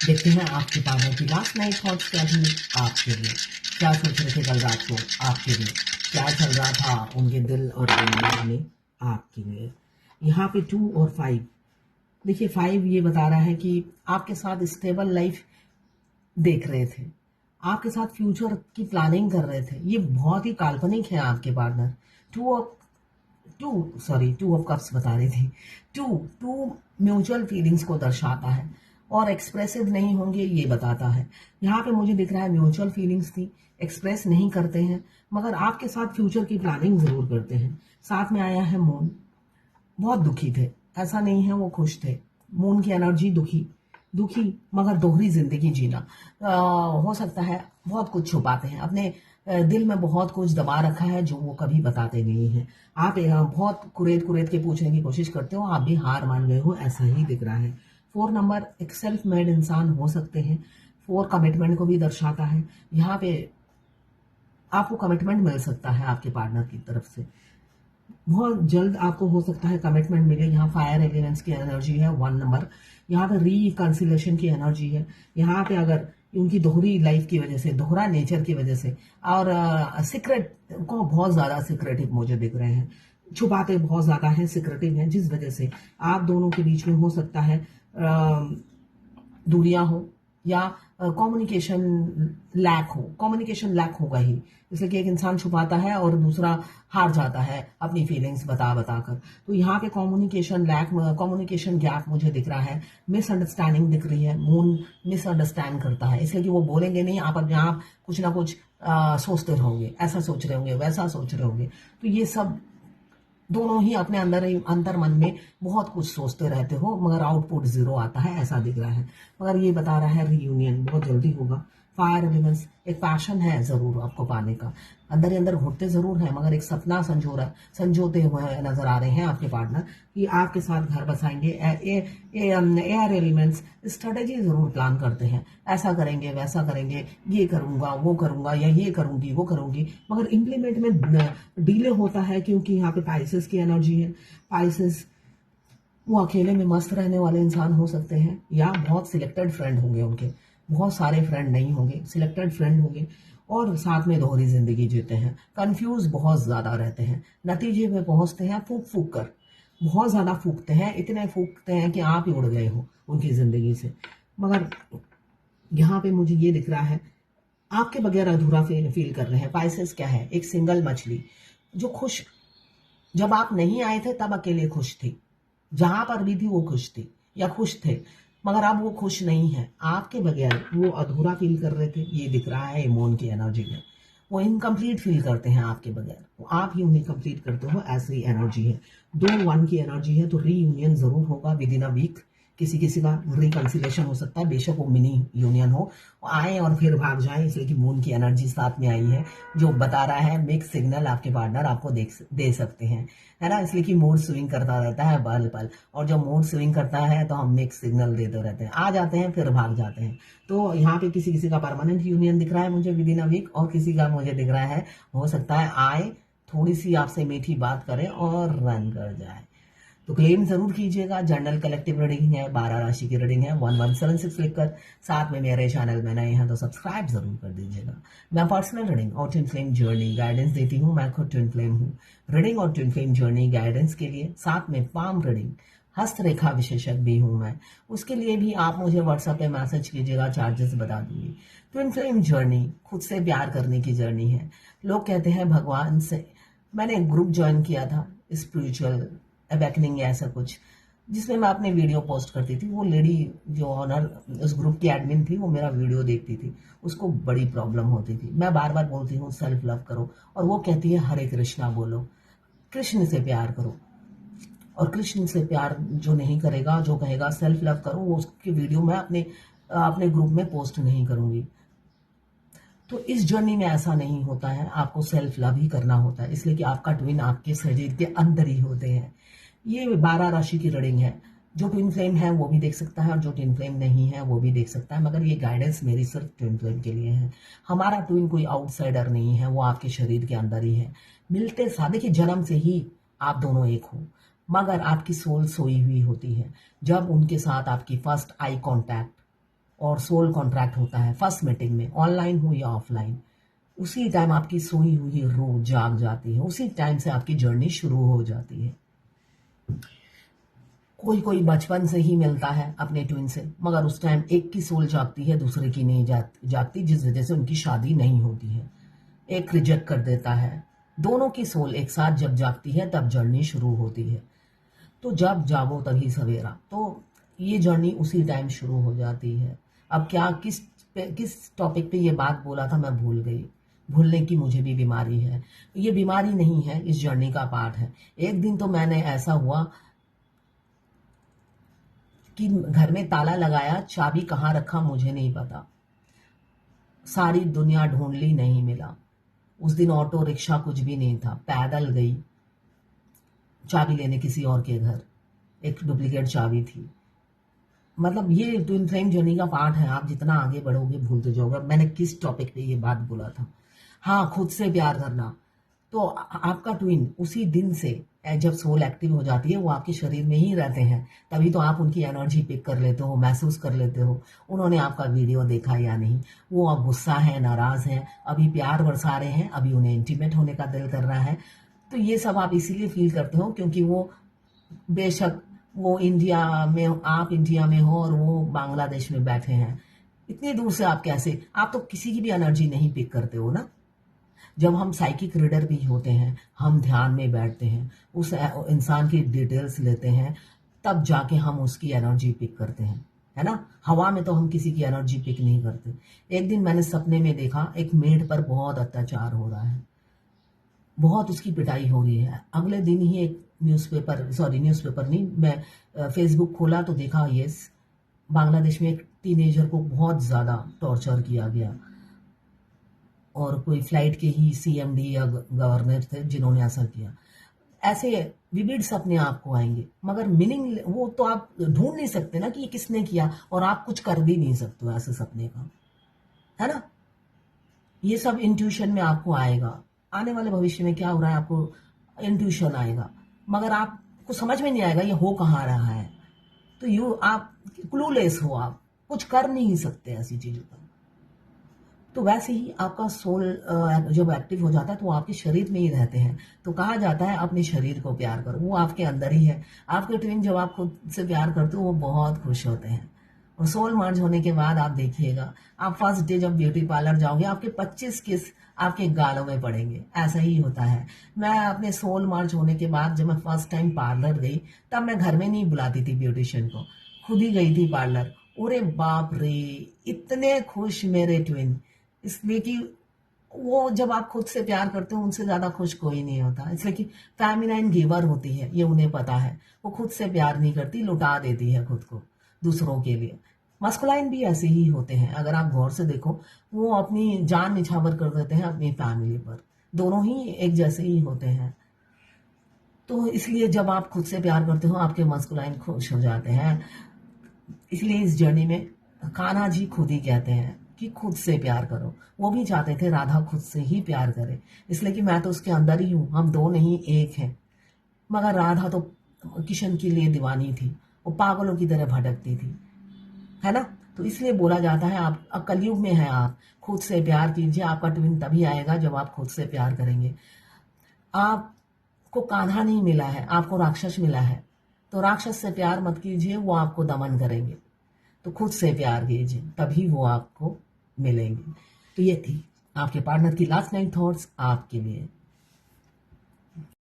देखते हैं आपके पार्टनर की लास्ट नाइट थॉट्स क्या थी आपके लिए, क्या सोच रहे थे कल रात को आपके लिए, क्या चल रहा था उनके दिल और दिमाग में आपके लिए। यहाँ पे 2 और 5, देखिए 5 ये बता रहा है कि आपके साथ स्टेबल लाइफ देख रहे थे, आपके साथ फ्यूचर की प्लानिंग कर रहे थे। ये बहुत ही काल्पनिक है आपके पार्टनर। 2 ऑफ कप्स बता रही थी। टू म्यूचुअल फीलिंग्स को दर्शाता है और एक्सप्रेसिव नहीं होंगे ये बताता है। यहाँ पे मुझे दिख रहा है म्यूचुअल फीलिंग्स थी, एक्सप्रेस नहीं करते हैं मगर आपके साथ फ्यूचर की प्लानिंग जरूर करते हैं। साथ में आया है मून, बहुत दुखी थे, ऐसा नहीं है वो खुश थे। मून की एनर्जी दुखी दुखी मगर दोहरी जिंदगी जीना। हो सकता है बहुत कुछ छुपाते हैं अपने दिल में, बहुत कुछ दबा रखा है जो वो कभी बताते नहीं हैं। आप बहुत कुरेद कुरेद के पूछने की कोशिश करते हो, आप भी हार मान गए हो, ऐसा ही दिख रहा है। 4 नंबर एक सेल्फ मेड इंसान हो सकते हैं। 4 कमिटमेंट को भी दर्शाता है। यहाँ पे आपको कमिटमेंट मिल सकता है आपके पार्टनर की तरफ से, बहुत जल्द आपको हो सकता है कमिटमेंट मिले। यहाँ फायर एलिमेंट्स की एनर्जी है 1 नंबर। यहाँ पे रिकंसिलेशन की एनर्जी है। यहाँ पे अगर उनकी दोहरी लाइफ की वजह से, दोहरा नेचर की वजह से, और सीक्रेट को बहुत ज़्यादा सीक्रेटिव मुझे दिख रहे हैं, छुपाते बहुत ज़्यादा हैं, सीक्रेटिव हैं, जिस वजह से आप दोनों के बीच में हो सकता है दूरियां हो या कम्युनिकेशन लैक होगा ही, इसलिए कि एक इंसान छुपाता है और दूसरा हार जाता है अपनी फीलिंग्स बता कर। तो यहाँ पे कम्युनिकेशन गैप मुझे दिख रहा है, मिसअंडरस्टैंडिंग दिख रही है। मून मिसअंडरस्टैंड करता है, इसलिए कि वो बोलेंगे नहीं, आप अपने आप कुछ ना कुछ सोचते रहोगे, ऐसा सोच रहे होंगे, वैसा सोच रहे होंगे। तो ये सब दोनों ही अपने अंतर मन में बहुत कुछ सोचते रहते हो मगर आउटपुट 0 आता है, ऐसा दिख रहा है। मगर ये बता रहा है रीयूनियन बहुत जल्दी होगा। फायर एलिमेंट्स एक पैशन है जरूर आपको पाने का, अंदर ही अंदर घुटते जरूर है मगर एक सपना संजोते हुए नजर आ रहे हैं आपके पार्टनर कि आपके साथ घर बसाएंगे। एयर एलिमेंट्स स्ट्रेटेजी जरूर प्लान करते हैं, ऐसा करेंगे वैसा करेंगे, ये करूंगा वो करूंगा या ये करूंगी वो करूंगी, मगर इम्प्लीमेंट में डिले होता है क्योंकि यहाँ पे पाइसेस की एनर्जी है। पाइसेस वो अकेले में मस्त रहने वाले इंसान हो सकते हैं या बहुत सिलेक्टेड फ्रेंड होंगे उनके, बहुत सारे फ्रेंड नहीं होंगे, सिलेक्टेड फ्रेंड होंगे और साथ में दोहरी जिंदगी जीते हैं। कंफ्यूज बहुत ज्यादा रहते हैं, नतीजे में पहुंचते हैं फूक कर, बहुत ज्यादा फूकते हैं, इतने फूकते हैं कि आप ही उड़ गए हो उनकी जिंदगी से। मगर यहाँ पे मुझे ये दिख रहा है आपके बगैर अधूरा फील कर रहे हैं। पाइसेस क्या है, एक सिंगल मछली जो खुश, जब आप नहीं आए थे तब अकेले खुश थी, जहां पर भी थी वो खुश थी या खुश थे, मगर अब वो खुश नहीं है, आपके बगैर वो अधूरा फील कर रहे थे। ये दिख रहा है मून की एनर्जी में, वो इनकम्प्लीट फील करते हैं आपके बगैर, वो आप ही उन्हें कंप्लीट करते हो, ऐसी एनर्जी है। 2-1 की एनर्जी है, तो रीयूनियन जरूर होगा विद इन अ वीक। किसी का रिकंसिलेशन हो सकता है, बेशक वो मिनी यूनियन हो, आए और फिर भाग जाए, इसलिए कि मून की एनर्जी साथ में आई है जो बता रहा है मिक्स सिग्नल आपके पार्टनर आपको दे सकते हैं, है ना। इसलिए कि मूड स्विंग करता रहता है पल पल, और जब मूड स्विंग करता है तो हम मिक्स सिग्नल देते रहते हैं, आ जाते हैं फिर भाग जाते हैं। तो यहाँ पे किसी का परमानेंट यूनियन दिख रहा है मुझे विद इन अ वीक, और किसी का मुझे दिख रहा है हो सकता है आए, थोड़ी सी आपसे मीठी बात करें और रन कर जाए। तो क्लेम जरूर कीजिएगा। जनरल कलेक्टिव रीडिंग है, 12 राशि की रीडिंग है, 1176 लिखकर साथ में मेरे चैनल में नए हैं तो सब्सक्राइब जरूर कर दीजिएगा। मैं पर्सनल रीडिंग और ट्विन फ्लेम जर्नी गाइडेंस देती हूँ, मैं खुद ट्विन फ्लेम हूँ। रीडिंग और ट्विन फ्लेम जर्नी गाइडेंस के लिए साथ में पाम रीडिंग, हस्तरेखा विशेषज्ञ भी हूँ मैं, उसके लिए भी आप मुझे व्हाट्सएप पे मैसेज कीजिएगा, चार्जेस बता दूंगी। ट्विन फ्लेम जर्नी खुद से प्यार करने की जर्नी है। लोग कहते हैं भगवान से, मैंने एक ग्रुप ज्वाइन किया था स्पिरिचुअल अवेकनिंग या ऐसा कुछ, जिसमें मैं अपने वीडियो पोस्ट करती थी। वो लेडी जो ऑनर उस ग्रुप की एडमिन थी, वो मेरा वीडियो देखती थी, उसको बड़ी प्रॉब्लम होती थी। मैं बार बार बोलती हूँ सेल्फ लव करो, और वो कहती है हरे कृष्णा बोलो, कृष्ण से प्यार करो। और कृष्ण से प्यार जो नहीं करेगा, जो कहेगा सेल्फ लव करो, वो उसकी वीडियो मैं अपने ग्रुप में पोस्ट नहीं करूंगी। तो इस जर्नी में ऐसा नहीं होता है, आपको सेल्फ लव ही करना होता है, इसलिए कि आपका ट्विन आपके शरीर के अंदर ही होते हैं। ये 12 राशि की रीडिंग है, जो ट्विन फ्लेम है वो भी देख सकता है और जो ट्विन फ्लेम नहीं है वो भी देख सकता है, मगर ये गाइडेंस मेरी सिर्फ ट्विन फ्लेम के लिए है। हमारा ट्विन कोई आउटसाइडर नहीं है, वो आपके शरीर के अंदर ही है। मिलते सादे के जन्म से ही आप दोनों एक हो, मगर आपकी सोल सोई हुई होती है जब उनके साथ आपकी फर्स्ट आई कांटेक्ट और सोल कॉन्ट्रैक्ट होता है फर्स्ट मीटिंग में, ऑनलाइन हो या ऑफलाइन। उसी टाइम आपकी सोई हुई रूह जाग जाती है, उसी टाइम से आपकी जर्नी शुरू हो जाती है। कोई कोई बचपन से ही मिलता है अपने ट्विन से, मगर उस टाइम एक की सोल जागती है, दूसरे की नहीं जागती, जिस वजह से उनकी शादी नहीं होती है। एक रिजेक्ट कर देता है। दोनों की सोल एक साथ जब जागती है तब जर्नी शुरू होती है। तो जब जागो तभी सवेरा, तो ये जर्नी उसी टाइम शुरू हो जाती है। अब क्या किस टॉपिक पे ये बात बोला था मैं भूल गई। भूलने की मुझे भी बीमारी है। ये बीमारी नहीं है, इस जर्नी का पार्ट है। एक दिन तो मैंने ऐसा हुआ कि घर में ताला लगाया, चाबी कहाँ रखा मुझे नहीं पता। सारी दुनिया ढूंढ ली, नहीं मिला। उस दिन ऑटो रिक्शा कुछ भी नहीं था, पैदल गई चाबी लेने किसी और के घर। एक डुप्लीकेट चाबी थी। मतलब ये ट्विन फ्लेम जर्नी का पार्ट है। आप जितना आगे बढ़ोगे भूलते जाओगे। मैंने किस टॉपिक पे ये बात बोला था? हाँ, खुद से प्यार करना। तो आपका ट्विन उसी दिन से जब सोल एक्टिव हो जाती है, वो आपके शरीर में ही रहते हैं, तभी तो आप उनकी एनर्जी पिक कर लेते हो, महसूस कर लेते हो। उन्होंने आपका वीडियो देखा या नहीं, वो अब गुस्सा है, नाराज है, अभी प्यार बरसा रहे हैं, अभी उन्हें इंटीमेट होने का दिल कर रहा है। तो ये सब आप इसीलिए फील करते हो क्योंकि वो, बेशक वो इंडिया में, आप इंडिया में हो और वो बांग्लादेश में बैठे हैं। इतनी दूर से आप कैसे, आप तो किसी की भी एनर्जी नहीं पिक करते हो ना। जब हम साइकिक रीडर भी होते हैं, हम ध्यान में बैठते हैं, उस इंसान की डिटेल्स लेते हैं, तब जाके हम उसकी एनर्जी पिक करते हैं, है ना। हवा में तो हम किसी की एनर्जी पिक नहीं करते। एक दिन मैंने सपने में देखा एक मेड पर बहुत अत्याचार हो रहा है, बहुत उसकी पिटाई हो रही है। अगले दिन ही एक न्यूज़पेपर नहीं, मैं फेसबुक खोला तो देखा, यस, बांग्लादेश में एक टीनेजर को बहुत ज़्यादा टॉर्चर किया गया। और कोई फ्लाइट के ही सीएमडी या गवर्नर थे जिन्होंने ऐसा किया। ऐसे विविड सपने आपको आएंगे, मगर मीनिंग वो तो आप ढूंढ नहीं सकते ना कि ये किसने किया, और आप कुछ कर भी नहीं सकते हो ऐसे सपने का, है ना। ये सब इंट्यूशन में आपको आएगा। आने वाले भविष्य में क्या हो रहा है आपको इंट्यूशन आएगा, मगर आपको समझ में नहीं आएगा ये हो कहाँ रहा है। तो आप क्लूलेस हो, आप कुछ कर नहीं सकते ऐसी चीजों का। तो वैसे ही आपका सोल जब एक्टिव हो जाता है तो वो आपके शरीर में ही रहते हैं। तो कहा जाता है अपने शरीर को प्यार करो, वो आपके अंदर ही है। आपके ट्विन जब आप खुद से प्यार करते हो वो बहुत खुश होते हैं। और सोल मर्ज होने के बाद आप देखिएगा, आप फर्स्ट डे जब ब्यूटी पार्लर जाओगे आपके 25 किस आपके गालों में पड़ेंगे। ऐसा ही होता है। मैं अपने सोल मर्ज होने के बाद जब मैं फर्स्ट टाइम पार्लर गई, तब मैं घर में नहीं बुलाती थी ब्यूटिशियन को, खुद ही गई थी पार्लर। अरे बाप रे, इतने खुश मेरे ट्विन, इसलिए कि वो जब आप खुद से प्यार करते हो उनसे ज्यादा खुश कोई नहीं होता। इसलिए कि फेमिनाइन गिवर होती है, ये उन्हें पता है। वो खुद से प्यार नहीं करती, लुटा देती है खुद को दूसरों के लिए। मस्कुलाइन भी ऐसे ही होते हैं, अगर आप गौर से देखो, वो अपनी जान निछावर कर देते हैं अपनी फैमिली पर। दोनों ही एक जैसे ही होते हैं। तो इसलिए जब आप खुद से प्यार करते हो आपके मस्कुलाइन खुश हो जाते हैं। इसलिए इस जर्नी में कान्हा जी खुद ही कहते हैं कि खुद से प्यार करो। वो भी चाहते थे राधा खुद से ही प्यार करे, इसलिए कि मैं तो उसके अंदर ही हूँ, हम दो नहीं एक हैं। मगर राधा तो किशन के लिए दीवानी थी, वो पागलों की तरह भटकती थी, है ना। तो इसलिए बोला जाता है आप अब कलयुग में है, आप खुद से प्यार कीजिए। आपका ट्विन तभी आएगा जब आप खुद से प्यार करेंगे। आपको कान्हा नहीं मिला है, आपको राक्षस मिला है, तो राक्षस से प्यार मत कीजिए, वो आपको दमन करेंगे। तो खुद से प्यार कीजिए, तभी वो आपको मिलेंगे। तो ये थी आपके पार्टनर की लास्ट नाइट थॉट्स आपके लिए।